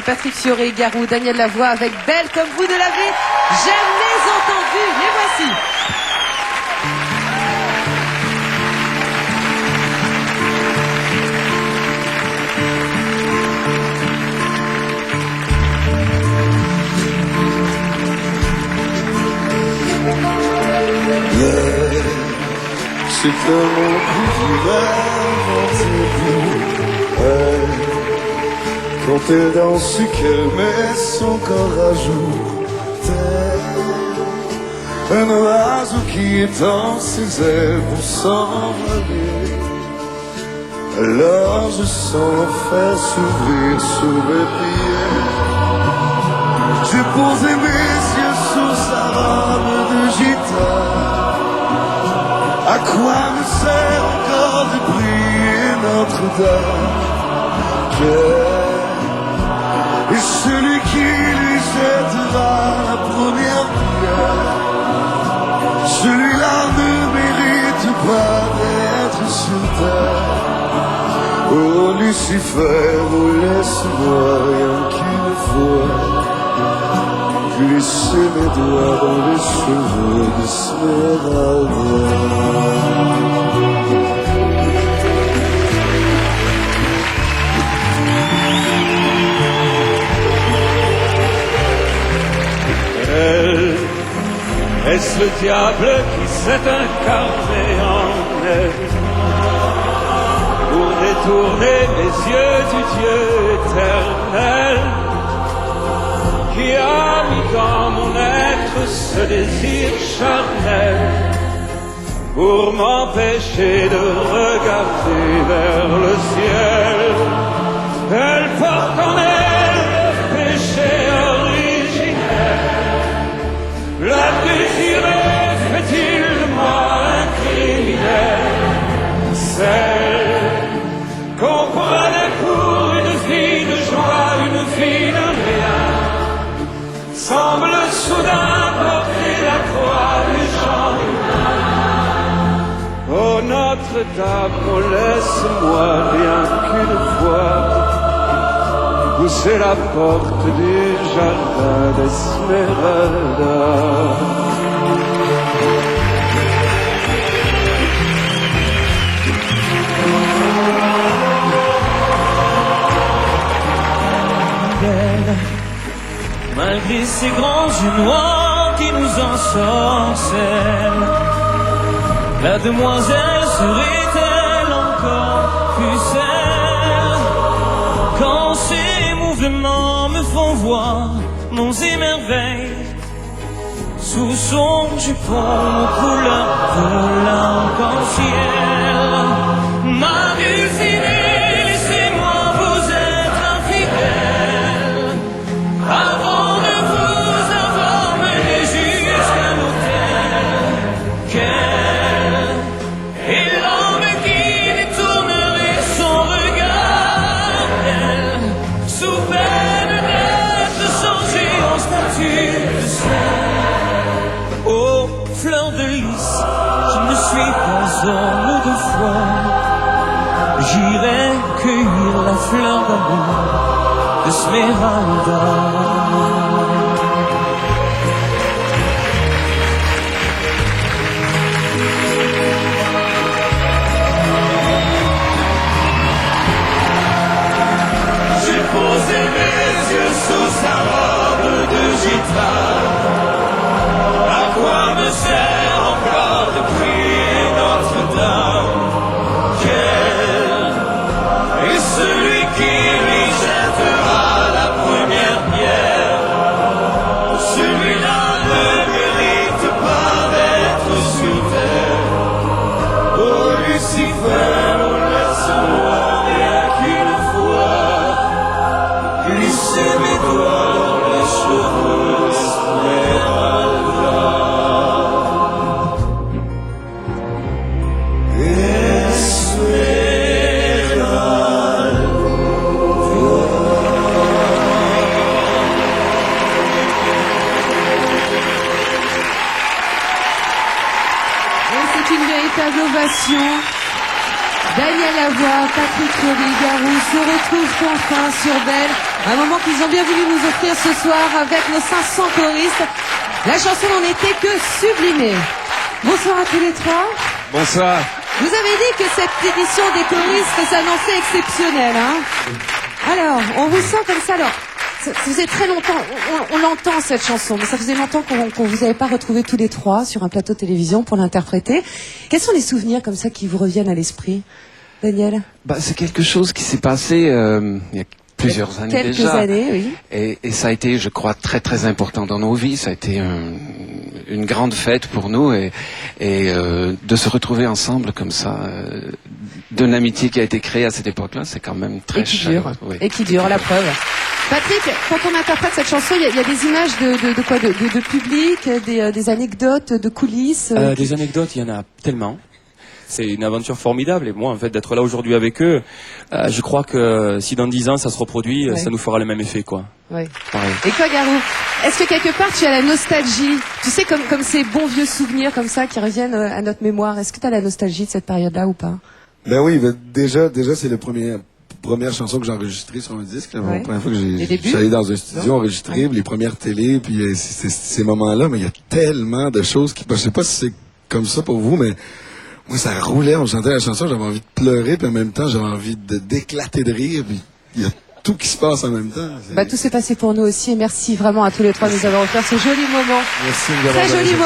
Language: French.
Patrick Fioré-Garou, Daniel Lavoie avec Belle comme vous ne l'avez jamais entendu. Les voici. C'est un monde plus quand elle danse qu'elle met son corps à jour. Un oiseau qui étend ses ailes pour s'envoler. Alors je sens l'enfer s'ouvrir sous mes pieds. J'ai posé mes yeux sur sa robe de gitane. À quoi me sert encore de prier Notre-Dame? Et celui qui lui jettera la première pierre, celui-là ne mérite pas d'être sur terre. Oh Lucifer, oh laisse-moi rien qu'une fois glisser mes doigts dans les cheveux d'Esmeralda. Est-ce le diable qui s'est incarné en elle pour détourner les yeux du Dieu éternel qui a mis dans mon être ce désir charnel pour m'empêcher de regarder vers le ciel? Elle porte en elle le péché originel. La désirer fait-il de moi un criminel? Celle qu'on prenait pour une vie de joie, une vie de rien, semble soudain porter la croix du genre humain. Oh Notre-Dame, oh laisse-moi rien qu'une fois pousser la porte du jardin d'Esmeralda. Malgré ces grands yeux noirs qui nous ensorcellent, la demoiselle serait-elle encore plus celle? Quand ces mouvements me font voir monts et merveilles, sous son jupon couleur de l'arc-en-ciel, ma dulcinée, laissez-moi vous être infidèle avant de vous avoir mené jusqu'à l'autel. Quel est l'homme qui détournerait son regard d'elle, sous peine d'être changé en statue de sel? Oh, fleur de lys, je ne suis pas homme de foi, j'irai cueillir la fleur d'amour d'Esmeralda. J'ai posé mes yeux sous sa robe de gitane. À quoi me sert encore de prier Notre-Dame? Quel est celui qui lui jettera la première pierre, Daniel Lavoie, Patrick Fiori-Garou se retrouvent enfin sur Belle. Un moment qu'ils ont bien voulu nous offrir ce soir avec nos 500 choristes. La chanson n'en était que sublimée. Bonsoir à tous les trois. Bonsoir. Vous avez dit que cette édition des choristes s'annonçait exceptionnelle, hein? Alors, on vous sent comme ça. Alors, ça faisait très longtemps, on l'entend cette chanson, mais ça faisait longtemps qu'on vous avait pas retrouvés tous les trois sur un plateau de télévision pour l'interpréter. Quels sont les souvenirs comme ça qui vous reviennent à l'esprit, Daniel? C'est quelque chose qui s'est passé il y a plusieurs années Quelques déjà. années, oui. Et ça a été, je crois, très très important dans nos vies. Ça a été une grande fête pour nous et de se retrouver ensemble comme ça, d'une amitié qui a été créée à cette époque-là, c'est quand même très chaleureux. Oui. Et qui dure, la preuve. Patrick, quand on interprète cette chanson, il y a des images de quoi, de public, des anecdotes, de coulisses. Des anecdotes, il y en a tellement. C'est une aventure formidable et moi en fait d'être là aujourd'hui avec eux, je crois que si dans 10 ans ça se reproduit, Ouais. ça nous fera le même effet quoi. Oui. Pareil. Et toi, Garou, est-ce que quelque part tu as la nostalgie? Tu sais, comme ces bons vieux souvenirs comme ça qui reviennent à notre mémoire. Est-ce que tu as la nostalgie de cette période-là ou pas? Ben oui, déjà c'est la première chanson que j'ai enregistrée sur un disque. La Ouais. première fois que Les débuts? j'allais dans un studio enregistrer, les premières télés, puis c'est ces moments-là, mais il y a tellement de choses qui... Je sais pas si c'est comme ça pour vous, mais moi, ça roulait, on chantait la chanson, j'avais envie de pleurer, puis en même temps, j'avais envie d'éclater de rire, puis il y a tout qui se passe en même temps. Tout s'est passé pour nous aussi et merci vraiment à tous les trois de nous avoir offert ce joli moment. Merci de nous avoir Très donné joli cette moment.